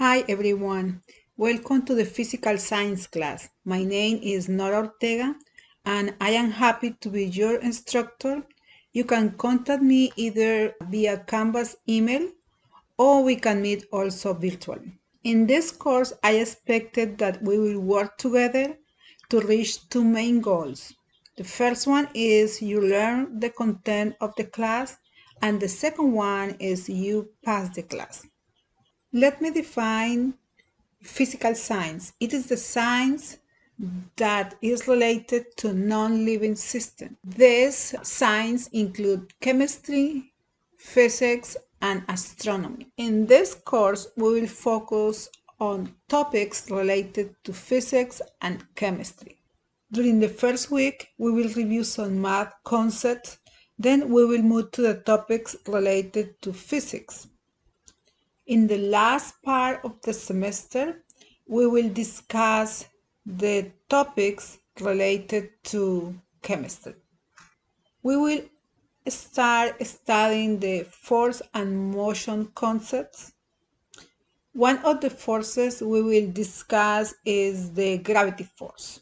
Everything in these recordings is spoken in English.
Hi everyone, welcome to the physical science class. My name is Nora Ortega and I am happy to be your instructor. You can contact me either via Canvas email or we can meet also virtually. In this course, I expected that we will work together to reach two main goals. The first one is you learn the content of the class and the second one is you pass the class. Let me define physical science. It is the science that is related to non-living systems. This science includes chemistry, physics, and astronomy. In this course, we will focus on topics related to physics and chemistry. During the first week, we will review some math concepts, then we will move to the topics related to physics. In the last part of the semester, we will discuss the topics related to chemistry. We will start studying the force and motion concepts. One of the forces we will discuss is the gravity force.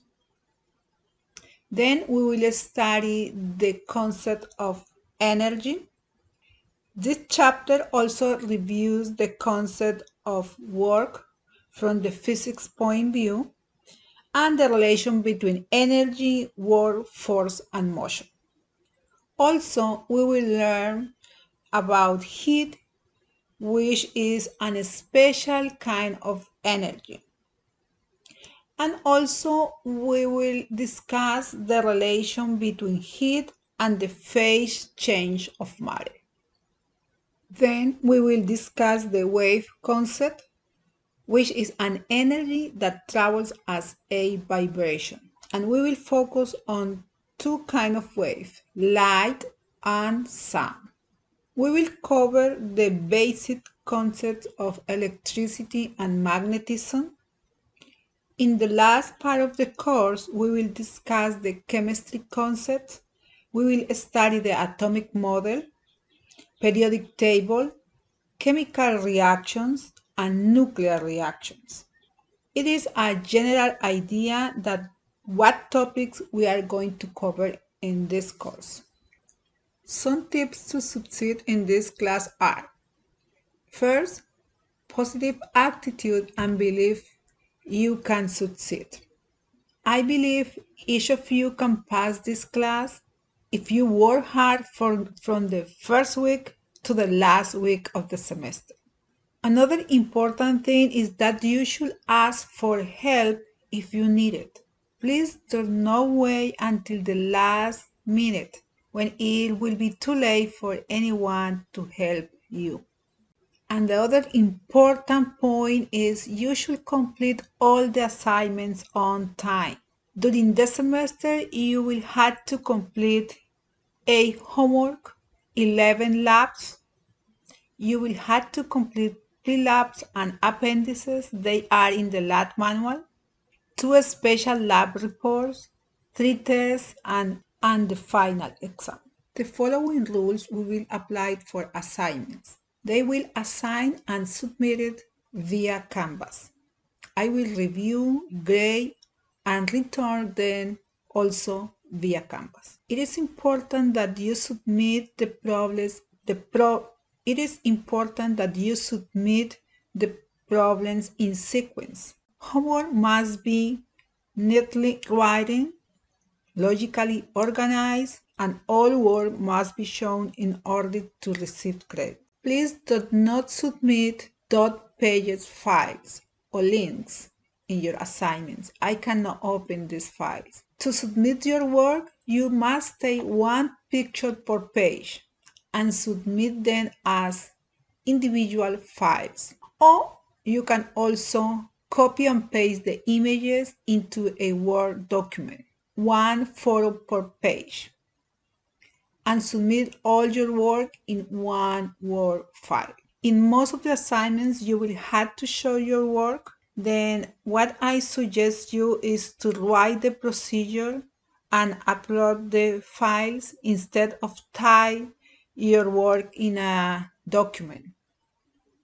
Then we will study the concept of energy. This chapter also reviews the concept of work from the physics point of view and the relation between energy, work, force, and motion. Also, we will learn about heat, which is a special kind of energy. And also, we will discuss the relation between heat and the phase change of matter. Then we will discuss the wave concept, which is an energy that travels as a vibration. And we will focus on two kinds of waves, light and sound. We will cover the basic concepts of electricity and magnetism. In the last part of the course, we will discuss the chemistry concepts. We will study the atomic model, periodic table, chemical reactions, and nuclear reactions. It is a general idea that what topics we are going to cover in this course. Some tips to succeed in this class are: first, positive attitude and belief you can succeed. I believe each of you can pass this class if you work hard from the first week to the last week of the semester. Another important thing is that you should ask for help if you need it. Please do not wait until the last minute when it will be too late for anyone to help you. And the other important point is you should complete all the assignments on time. During the semester, you will have to complete 8 homework, 11 labs. You will have to complete 3 labs and appendices. They are in the lab manual. 2 special lab reports, 3 tests, and the final exam. The following rules we will apply for assignments. They will assign and submit it via Canvas. I will review, grade, and return them also via Canvas. It is important that you submit the problems in sequence. Homework must be neatly written, logically organized, and all work must be shown in order to receive credit. Please do not submit dot pages files or links in your assignments. I cannot open these files. To submit your work, you must take one picture per page and submit them as individual files. Or you can also copy and paste the images into a Word document, one photo per page, and submit all your work in one Word file. In most of the assignments, you will have to show your work. Then what I suggest you is to write the procedure and upload the files instead of type your work in a document.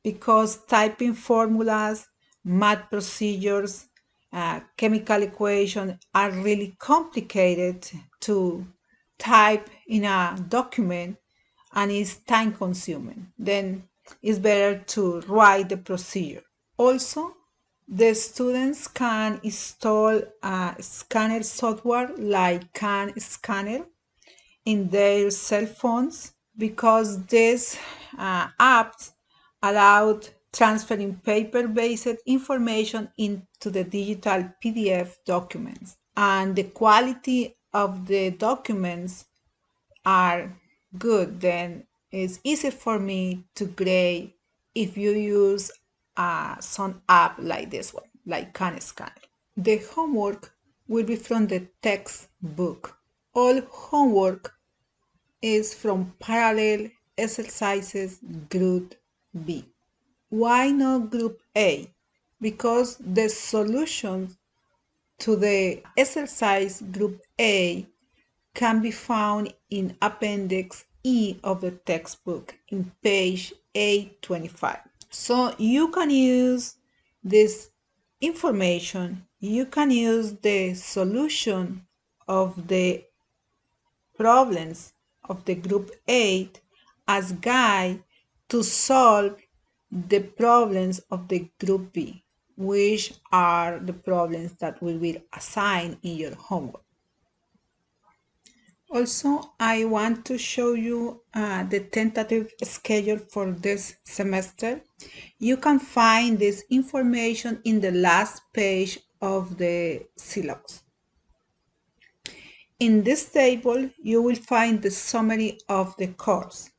because typing formulas, math procedures, chemical equations are really complicated to type in a document and is time consuming. Then it's better to write the procedure. Also, the students can install a scanner software like Can Scanner in their cell phones because these apps allowed transferring paper-based information into the digital PDF documents. And the quality of the documents are good, then it's easy for me to grade if you use some app like this one, like Khan Scanner. The homework will be from the textbook. All homework is from parallel exercises group B. Why not group A? Because the solutions to the exercise group A can be found in Appendix E of the textbook in page 825. So you can use this information, you can use the solution of the problems of the group 8 as guide to solve the problems of the group B, which are the problems that will be assigned in your homework. Also, I want to show you the tentative schedule for this semester. You can find this information in the last page of the syllabus. In this table, you will find the summary of the course,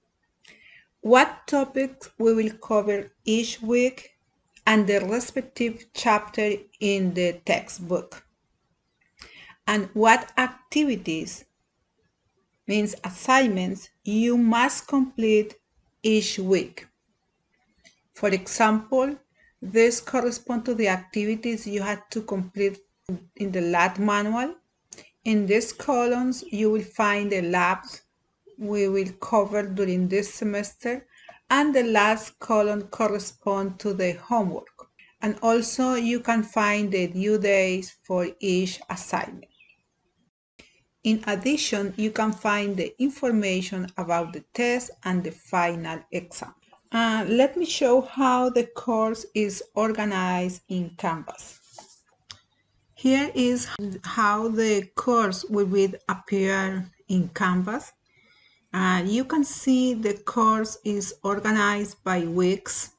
what topics we will cover each week, and the respective chapter in the textbook, and what activities, means assignments, you must complete each week. For example, this corresponds to the activities you had to complete in the lab manual. In these columns, you will find the labs we will cover during this semester, and the last column corresponds to the homework. And also you can find the due days for each assignment. In addition, you can find the information about the test and the final exam. Let me show how the course is organized in Canvas. Here is how the course will appear in Canvas. You can see the course is organized by weeks.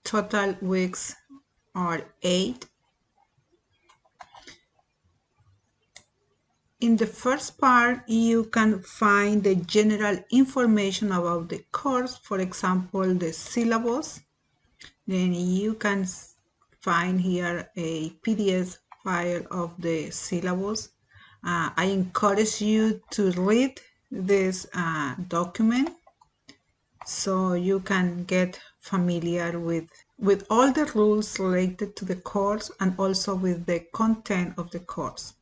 Total weeks are 8. In the first part, you can find the general information about the course, for example, the syllabus. Then you can find here a PDF file of the syllabus. I encourage you to read this document so you can get familiar with all the rules related to the course and also with the content of the course.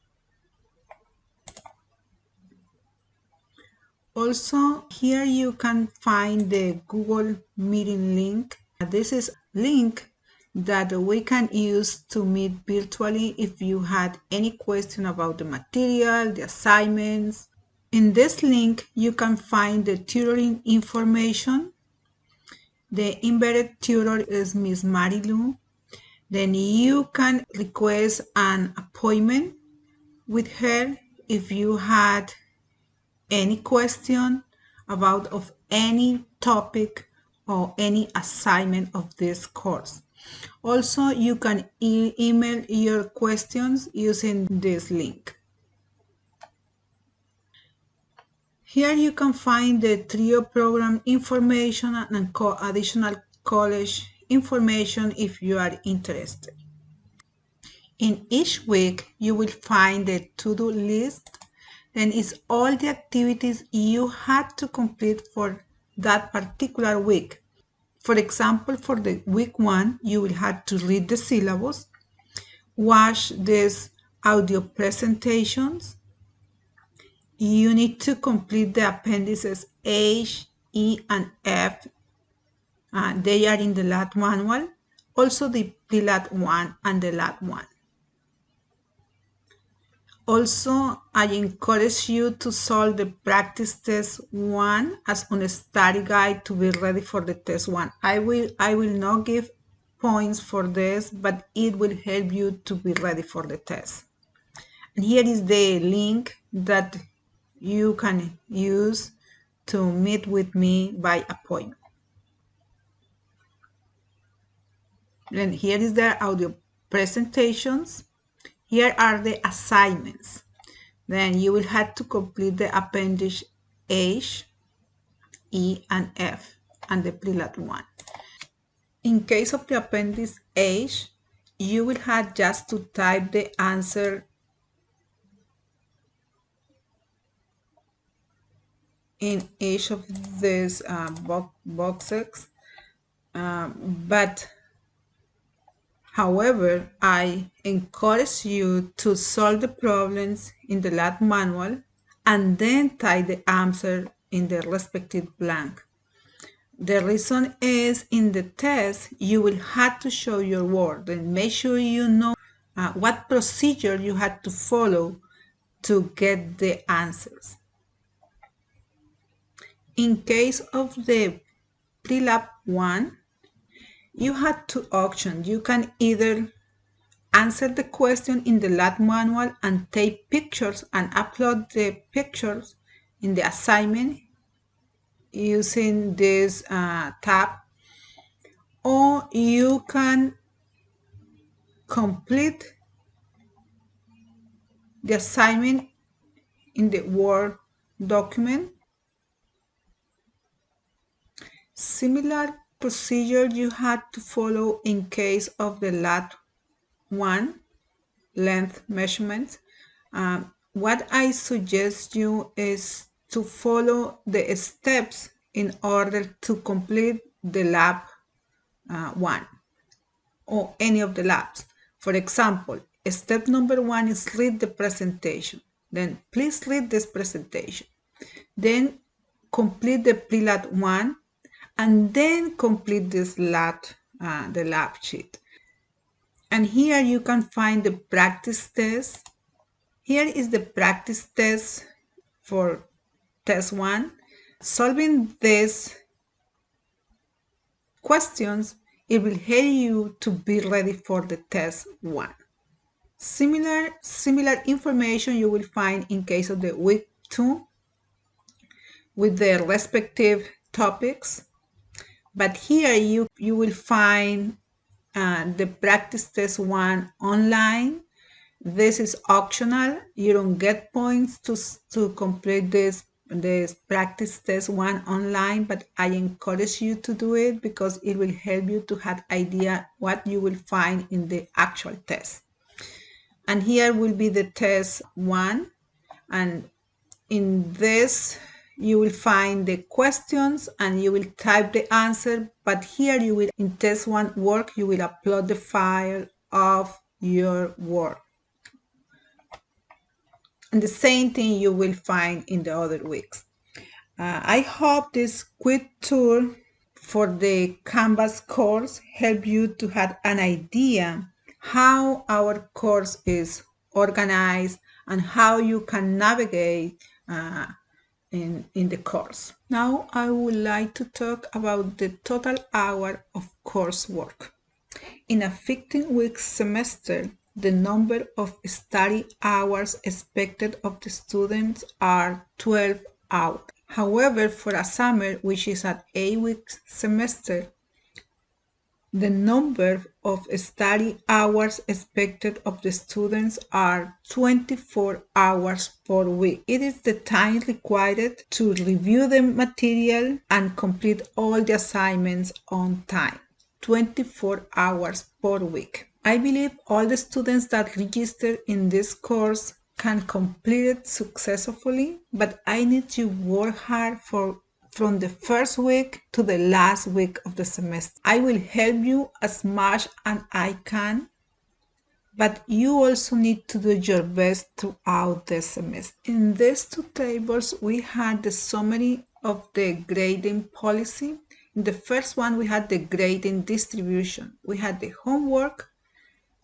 Also, here you can find the Google Meeting link. This is a link that we can use to meet virtually if you had any question about the material, the assignments. In this link, you can find the tutoring information. The embedded tutor is Miss Marilu. Then you can request an appointment with her if you had any question about of any topic or any assignment of this course. Also, you can email your questions using this link. Here you can find the TRIO program information and additional college information if you are interested. In each week, you will find the to-do list. Then it's all the activities you had to complete for that particular week. For example, for the week 1, you will have to read the syllabus, watch these audio presentations. You need to complete the appendices H, E, and F They are in the lab manual, also the pre-lab 1 and the lab 1. Also, I encourage you to solve the practice test 1 as on a study guide to be ready for the test 1. I will not give points for this, but it will help you to be ready for the test. And here is the link that you can use to meet with me by appointment. And here is the audio presentations. Here are the assignments. Then you will have to complete the appendix H, E, and F, and the pre-lab 1. In case of the appendix H, you will have just to type the answer in each of these boxes. But however, I encourage you to solve the problems in the lab manual and then type the answer in the respective blank. The reason is in the test, you will have to show your work and make sure you know what procedure you had to follow to get the answers. In case of the pre-lab 1, you had two options. You can either answer the question in the lab manual and take pictures and upload the pictures in the assignment using this tab, or you can complete the assignment in the Word document. Similar procedure you had to follow in case of the lab 1 length measurements. What I suggest you is to follow the steps in order to complete the lab 1 or any of the labs. For example, step number 1 is read the presentation. Then please read this presentation. Then complete the pre-lab 1 and then complete this lab, the lab sheet. And here you can find the practice test. Here is the practice test for test 1. Solving these questions, it will help you to be ready for the test 1. Similar information you will find in case of the week 2 with the respective topics. But here you will find the practice test 1 online. This is optional. You don't get points to complete this practice test 1 online, but I encourage you to do it because it will help you to have idea what you will find in the actual test. And here will be the test 1, and in this you will find the questions and you will type the answer, but here you will, in test 1 work, you will upload the file of your work. And the same thing you will find in the other weeks. I hope this quick tour for the Canvas course help you to have an idea how our course is organized and how you can navigate in the course. Now I would like to talk about the total hour of coursework. In a 15-week semester, the number of study hours expected of the students are 12 hours. However, for a summer, which is an 8-week semester, the number of study hours expected of the students are 24 hours per week. It is the time required to review the material and complete all the assignments on time. 24 hours per week. I believe all the students that register in this course can complete it successfully, but I need to work hard from the first week to the last week of the semester. I will help you as much as I can, but you also need to do your best throughout the semester. In these two tables, we had the summary of the grading policy. In the first one, we had the grading distribution. We had the homework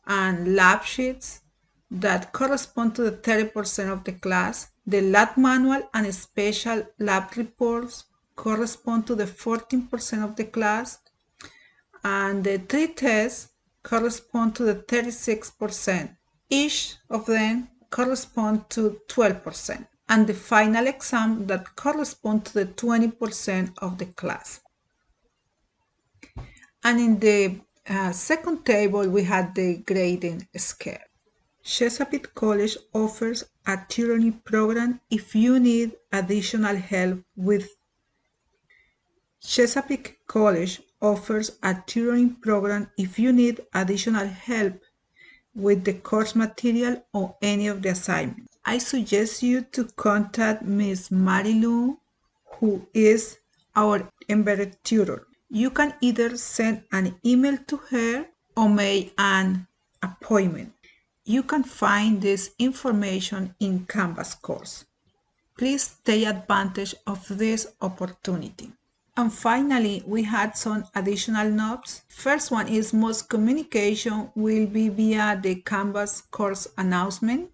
and lab sheets that correspond to the 30% of the class. The lab manual and special lab reports correspond to the 14% of the class. And the 3 tests correspond to the 36%. Each of them correspond to 12%. And the final exam that correspond to the 20% of the class. And in the second table, we had the grading scale. Chesapeake College offers a tutoring program if you need additional help with. Chesapeake College offers a tutoring program if you need additional help with the course material or any of the assignments. I suggest you to contact Ms. Marilu, who is our embedded tutor. You can either send an email to her or make an appointment. You can find this information in Canvas course. Please take advantage of this opportunity. And finally, we had some additional notes. First one is most communication will be via the Canvas course announcement.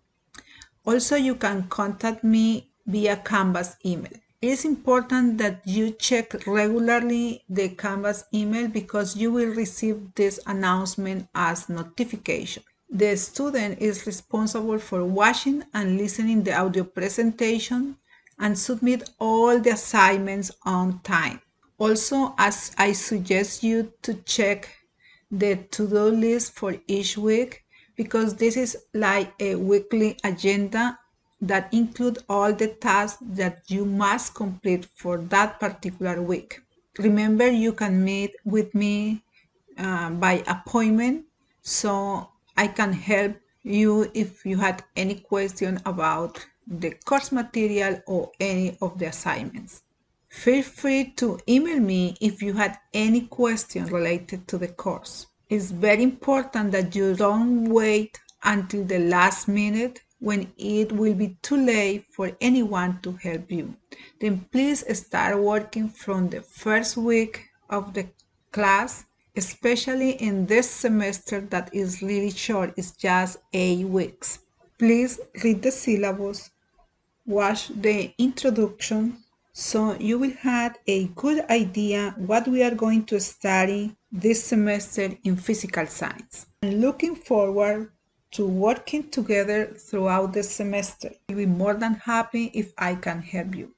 Also, you can contact me via Canvas email. It is important that you check regularly the Canvas email because you will receive this announcement as notification. The student is responsible for watching and listening the audio presentation and submit all the assignments on time. Also, as I suggest you to check the to-do list for each week because this is like a weekly agenda that include all the tasks that you must complete for that particular week. Remember, you can meet with me by appointment so I can help you if you had any question about the course material or any of the assignments. Feel free to email me if you had any question related to the course. It's very important that you don't wait until the last minute when it will be too late for anyone to help you. Then please start working from the first week of the class, especially in this semester that is really short, it's just 8 weeks. Please read the syllabus, watch the introduction, so you will have a good idea what we are going to study this semester in physical science. I'm looking forward to working together throughout the semester. I'll be more than happy if I can help you.